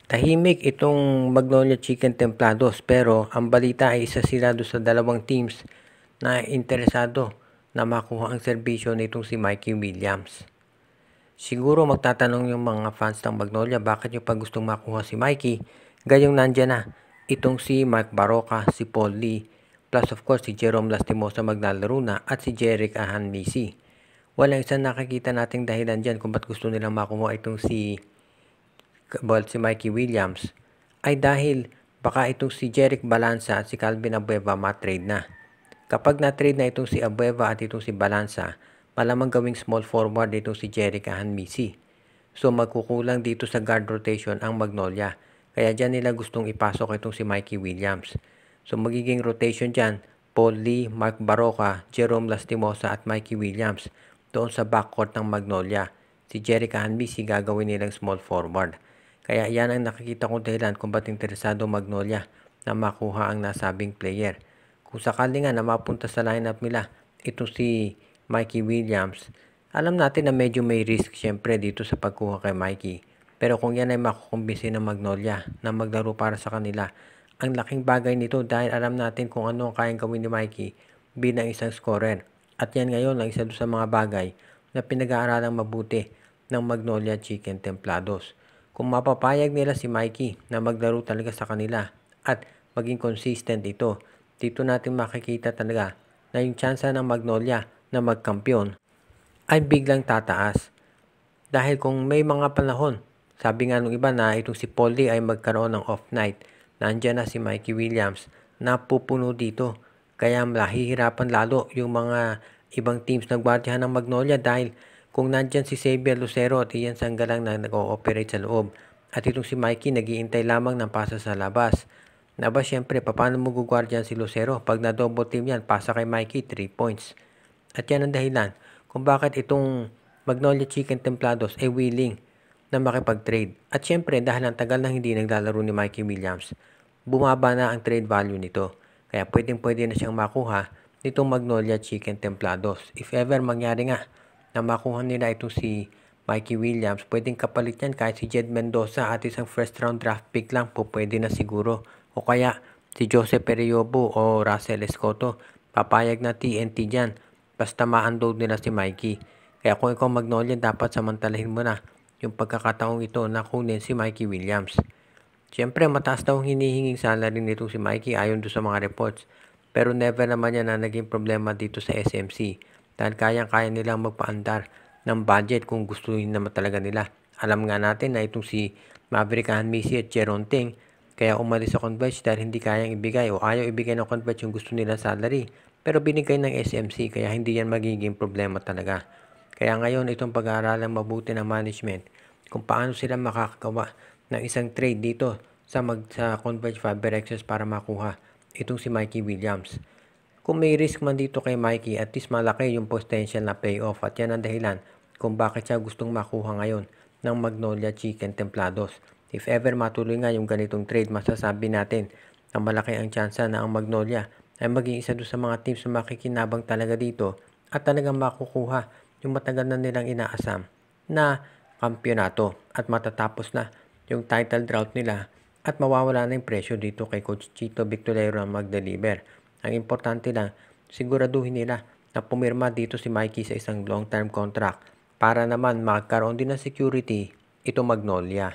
Tahimik itong Magnolia Chicken Templados pero ang balita ay isa sila doon sa dalawang teams na interesado na makuha ang serbisyo nitong si Mikey Williams. Siguro magtatanong yung mga fans ng Magnolia bakit yung pag gustong makuha si Mikey, gayong nandyan na itong si Mark Baroka, si Paul Lee, plus of course si Jerome Lastimosa maglalaro na at si Jerick Ahanmisi. Walang isang nakikita nating dahilan dyan kung ba't gusto nilang makuha itong si Mikey Williams ay dahil baka itong si Jerick Balanza at si Calvin Abueva matrade na. Kapag na-trade na itong si Abueva at itong si Balanza, malamang gawing small forward itong si Jerick Ahanmisi. So magkukulang dito sa guard rotation ang Magnolia. Kaya dyan nila gustong ipasok itong si Mikey Williams. So magiging rotation dyan, Paul Lee, Mark Baroka, Jerome Lastimosa at Mikey Williams doon sa backcourt ng Magnolia. Si Jerick Ahanmisi gagawin nilang small forward. Kaya yan ang nakikita kong dahilan kung ba't interesado Magnolia na makuha ang nasabing player. Kung sakali nga na mapunta sa lineup nila itong si Mikey Williams, alam natin na medyo may risk syempre dito sa pagkuha kay Mikey. Pero kung yan ay makukumbinsi ng Magnolia na maglaro para sa kanila, ang laking bagay nito dahil alam natin kung ano ang kayang gawin ni Mikey bilang isang scorer. At yan ngayon ang isa sa mga bagay na pinag-aaralang mabuti ng Magnolia Chicken Templados. Kung mapapayag nila si Mikey na maglaro talaga sa kanila at maging consistent ito, dito natin makikita talaga na yung tsansa ng Magnolia na magkampiyon ay biglang tataas. Dahil kung may mga panahon, sabi nga nung iba na itong si Paul Lee ay magkaroon ng off night, nandiyan na si Mikey Williams na pupuno dito. Kaya mahihirapan lalo yung mga ibang teams na gwardiyahan ng Magnolia dahil kung nandyan si Xavier Lucero at Ian Sangalang na nag-ooperate sa loob at itong si Mikey naghihintay lamang ng pasa sa labas. Naba syempre, paano mo gugwardyan si Lucero? Pag na-double team yan, pasa kay Mikey, 3 points. At yan ang dahilan kung bakit itong Magnolia Chicken Templados ay willing na makipag-trade. At syempre, dahil ang tagal nang hindi naglalaro ni Mikey Williams, bumaba na ang trade value nito. Kaya pwedeng-pwede na siyang makuha nitong Magnolia Chicken Templados. If ever mangyari nga na makuha nila itong si Mikey Williams, pwedeng kapalit yan kahit si Jed Mendoza at isang first round draft pick lang po pwede na siguro. O kaya si Joseph Periobo o Russell Escoto, papayag na TNT dyan. Basta ma-unload nila si Mikey. Kaya kung ikaw Magnolia, dapat samantalahin mo na yung pagkakataong ito na kunin si Mikey Williams. Siyempre, mataas daw hinihinging salary nito si Mikey ayon doon sa mga reports. Pero never naman yan na naging problema dito sa SMC. Dahil kayang-kaya nilang magpaandar ng budget kung gustuhin naman talaga nila. Alam nga natin na itong si Maverick Ahanmisi at Jeron Ting kaya umalis sa Converge dahil hindi kayang ibigay o ayaw ibigay ng Converge yung gusto nila salary. Pero binigay ng SMC kaya hindi yan magiging problema talaga. Kaya ngayon itong pag-aaralang mabuti ng management kung paano sila makakagawa ng isang trade dito sa Converge FiberXS para makuha itong si Mikey Williams. Kung may risk man dito kay Mikey, at least malaki yung potential na payoff at yan ang dahilan kung bakit siya gustong makuha ngayon ng Magnolia Chicken Templados. If ever matuloy nga yung ganitong trade, masasabi natin na malaki ang tsansa na ang Magnolia ay maging isa doon sa mga teams na makikinabang talaga dito at talagang makukuha yung matagal na nilang inaasam na kampyonato at matatapos na yung title drought nila at mawawala na yung presyo dito kay Coach Chito Victorero na mag-deliver. Ang importante lang, siguraduhin nila na pumirma dito si Mikey sa isang long-term contract para naman magkaroon din ng security ito Magnolia.